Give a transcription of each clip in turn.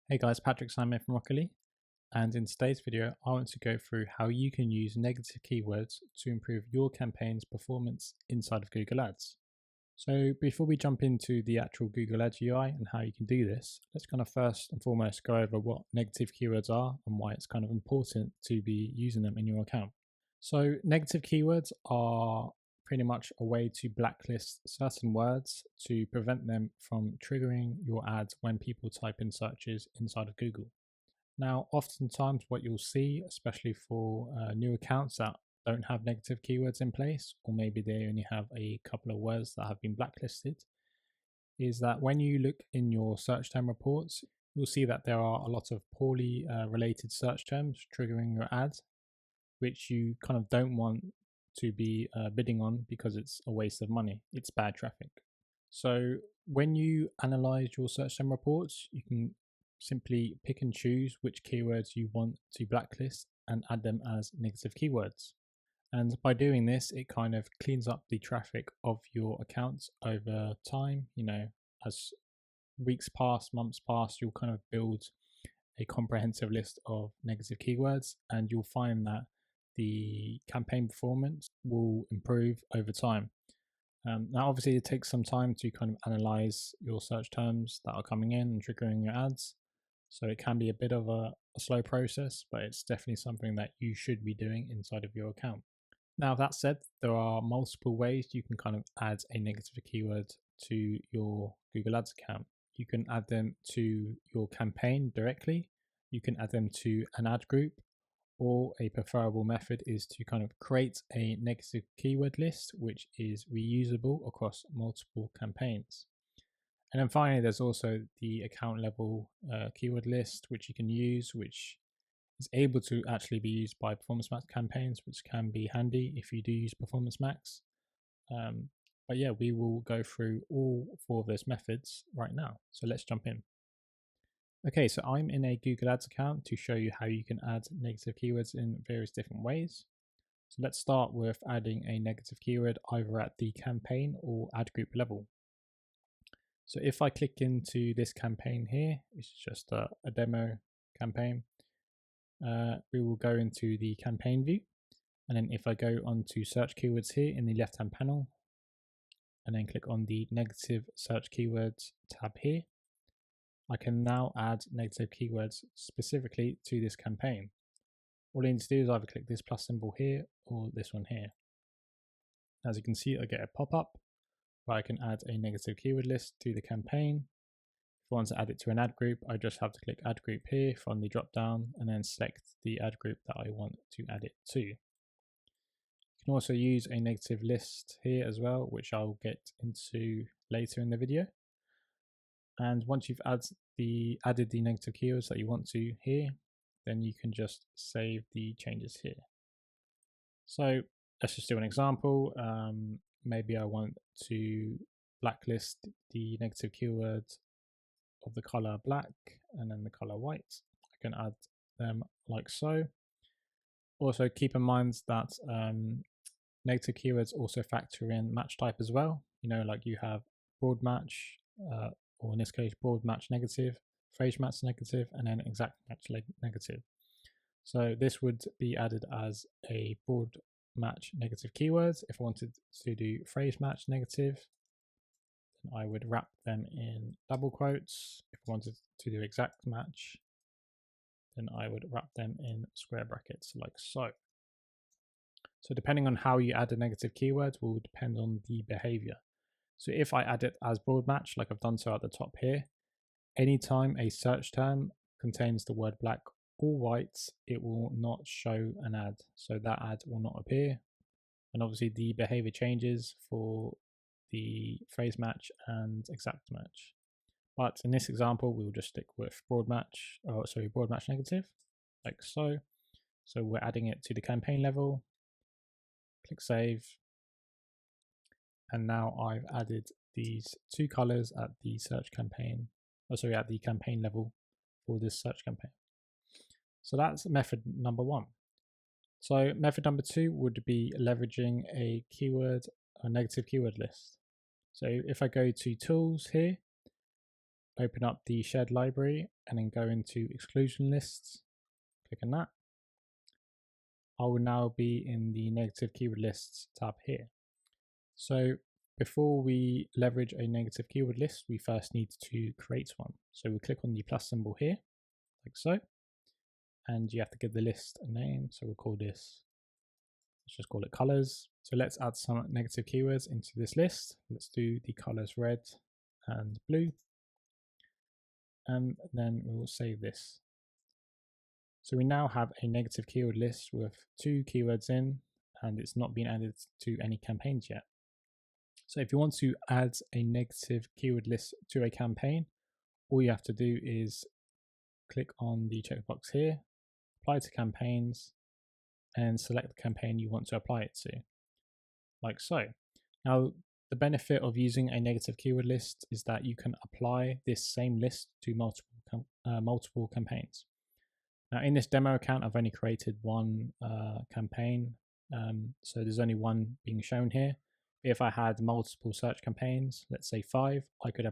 Hey guys, Patrick Simon from Rockily, and in today's video I want to go through how you can use negative keywords to improve your campaign's performance inside of Google Ads. So before we jump into the actual Google Ads UI and how you can do this, let's kind of first and foremost go over what negative keywords are and why it's kind of important to be using them in your account. So negative keywords are pretty much a way to blacklist certain words to prevent them from triggering your ads when people type in searches inside of Google. Now, oftentimes what you'll see, especially for new accounts that don't have negative keywords in place, or maybe they only have a couple of words that have been blacklisted, is that when you look in your search term reports, you'll see that there are a lot of poorly related search terms triggering your ads, which you kind of don't want to be bidding on because it's a waste of money. It's bad traffic. So when you analyze your search term reports, you can simply pick and choose which keywords you want to blacklist and add them as negative keywords. And by doing this, it kind of cleans up the traffic of your accounts over time. You know, as weeks pass, months pass, you'll kind of build a comprehensive list of negative keywords, and you'll find that the campaign performance will improve over time. Now, obviously, it takes some time to kind of analyze your search terms that are coming in and triggering your ads. So it can be a bit of a slow process, but it's definitely something that you should be doing inside of your account. Now, that said, there are multiple ways you can kind of add a negative keyword to your Google Ads account. You can add them to your campaign directly. You can add them to an ad group, or a preferable method is to kind of create a negative keyword list which is reusable across multiple campaigns. And then finally, there's also the account level keyword list which you can use, which is able to actually be used by Performance Max campaigns, which can be handy if you do use Performance Max. But yeah, we will go through all four of those methods right now. So let's jump in. Okay, so I'm in a Google Ads account to show you how you can add negative keywords in various different ways. So let's start with adding a negative keyword either at the campaign or ad group level. So if I click into this campaign here, which is just a demo campaign, we will go into the campaign view. And then if I go onto search keywords here in the left hand panel, and then click on the negative search keywords tab here, I can now add negative keywords specifically to this campaign. All I need to do is either click this plus symbol here or this one here. As you can see, I get a pop-up where I can add a negative keyword list to the campaign. If I want to add it to an ad group, I just have to click ad group here from the drop down and then select the ad group that I want to add it to. You can also use a negative list here as well, which I'll get into later in the video. And once you've added the negative keywords that you want to here, then you can just save the changes here. So let's just do an example. Maybe I want to blacklist the negative keyword of the color black and then the color white. I can add them like so. Also keep in mind that negative keywords also factor in match type as well. You know, like you have broad match, or in this case, broad match negative, phrase match negative, and then exact match negative. So this would be added as a broad match negative keywords. If I wanted to do phrase match negative, then I would wrap them in double quotes. If I wanted to do exact match, then I would wrap them in square brackets like so. So depending on how you add a negative keyword will depend on the behavior. So if I add it as broad match, like I've done so at the top here, anytime a search term contains the word black or white, it will not show an ad. So that ad will not appear. And obviously the behavior changes for the phrase match and exact match. But in this example, we'll just stick with broad match negative, like so. So we're adding it to the campaign level. Click save. And now I've added these two colors at the search campaign, at the campaign level for this search campaign. So that's method number one. So method number two would be leveraging a negative keyword list. So if I go to tools here, open up the shared library and then go into exclusion lists, click on that. I will now be in the negative keyword lists tab here. So before we leverage a negative keyword list, we first need to create one. So we click on the plus symbol here, like so, and you have to give the list a name. So we'll call this, let's just call it colors. So let's add some negative keywords into this list. Let's do the colors red and blue, and then we will save this. So we now have a negative keyword list with 2 keywords in, and it's not been added to any campaigns yet. So if you want to add a negative keyword list to a campaign, all you have to do is click on the checkbox here, apply to campaigns, and select the campaign you want to apply it to, like so. Now, the benefit of using a negative keyword list is that you can apply this same list to multiple campaigns. Now, in this demo account, I've only created one campaign, so there's only one being shown here. If I had multiple search campaigns, let's say 5, I could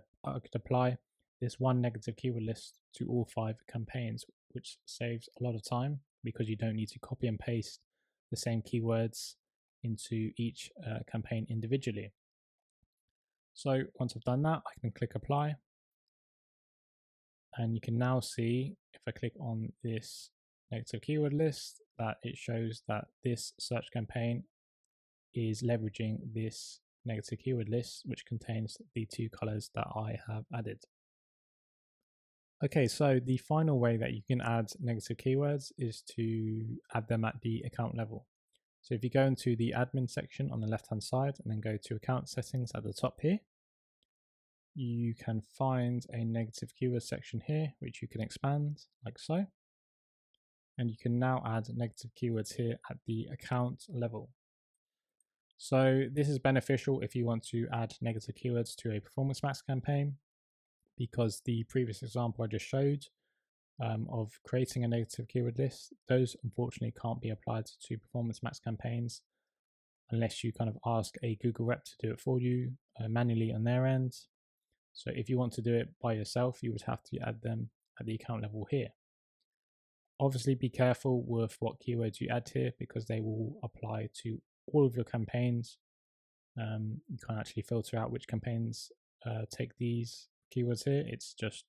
apply this one negative keyword list to all 5 campaigns, which saves a lot of time because you don't need to copy and paste the same keywords into each campaign individually. So once I've done that, I can click apply. And you can now see, if I click on this negative keyword list, that it shows that this search campaign is leveraging this negative keyword list, which contains the 2 colors that I have added. Okay, so the final way that you can add negative keywords is to add them at the account level. So if you go into the admin section on the left hand side and then go to account settings at the top here, you can find a negative keyword section here, which you can expand like so. And you can now add negative keywords here at the account level. So this is beneficial if you want to add negative keywords to a Performance Max campaign, because the previous example I just showed of creating a negative keyword list, those unfortunately can't be applied to Performance Max campaigns unless you kind of ask a Google rep to do it for you manually on their end. So if you want to do it by yourself, you would have to add them at the account level here. Obviously, be careful with what keywords you add here because they will apply to all of your campaigns. You can't actually filter out which campaigns take these keywords here. It's just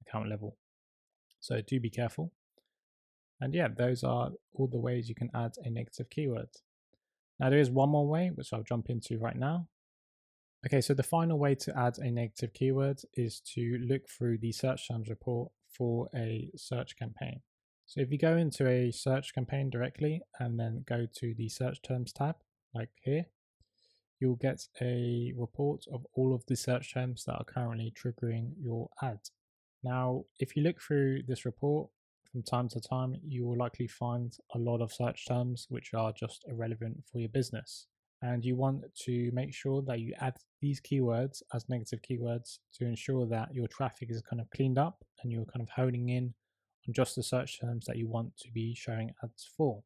account level. So do be careful. And yeah, those are all the ways you can add a negative keyword. Now there is one more way, which I'll jump into right now. Okay, so the final way to add a negative keyword is to look through the search terms report for a search campaign. So if you go into a search campaign directly and then go to the search terms tab, like here, you'll get a report of all of the search terms that are currently triggering your ad. Now, if you look through this report from time to time, you will likely find a lot of search terms which are just irrelevant for your business. And you want to make sure that you add these keywords as negative keywords to ensure that your traffic is kind of cleaned up and you're kind of honing in on just the search terms that you want to be showing ads for.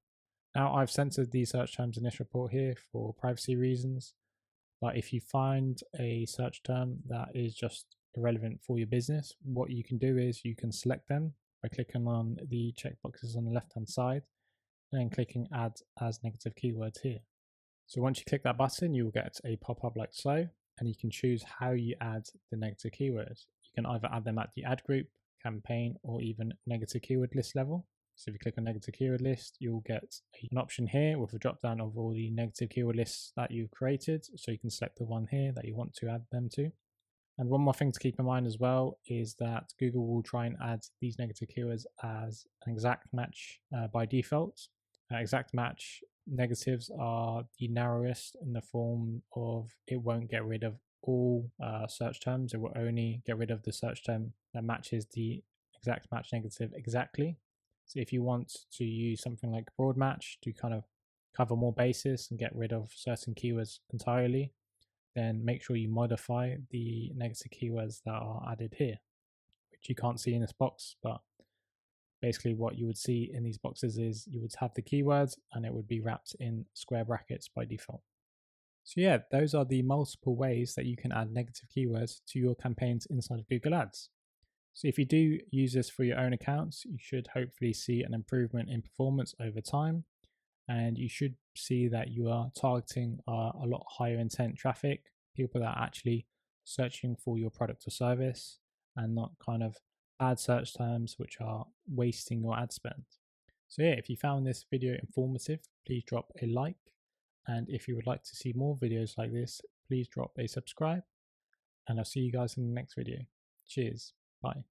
Now, I've censored these search terms in this report here for privacy reasons, but if you find a search term that is just irrelevant for your business, what you can do is you can select them by clicking on the checkboxes on the left hand side and then clicking add as negative keywords here. So once you click that button, you will get a pop-up like so, and you can choose how you add the negative keywords. You can either add them at the ad group, campaign, or even negative keyword list level. So if you click on negative keyword list, you'll get an option here with a drop down of all the negative keyword lists that you've created. So you can select the one here that you want to add them to. And one more thing to keep in mind as well is that Google will try and add these negative keywords as an exact match by default. Exact match negatives are the narrowest in the form of it won't get rid of all search terms. It will only get rid of the search term that matches the exact match negative exactly. So if you want to use something like broad match to kind of cover more bases and get rid of certain keywords entirely, then make sure you modify the negative keywords that are added here, which you can't see in this box, but basically what you would see in these boxes is you would have the keywords and it would be wrapped in square brackets by default. So yeah, those are the multiple ways that you can add negative keywords to your campaigns inside of Google Ads. So if you do use this for your own accounts, you should hopefully see an improvement in performance over time, and you should see that you are targeting a lot higher intent traffic, people that are actually searching for your product or service and not kind of bad search terms which are wasting your ad spend. So yeah, if you found this video informative, please drop a like, and if you would like to see more videos like this, please drop a subscribe, and I'll see you guys in the next video. Cheers. Bye.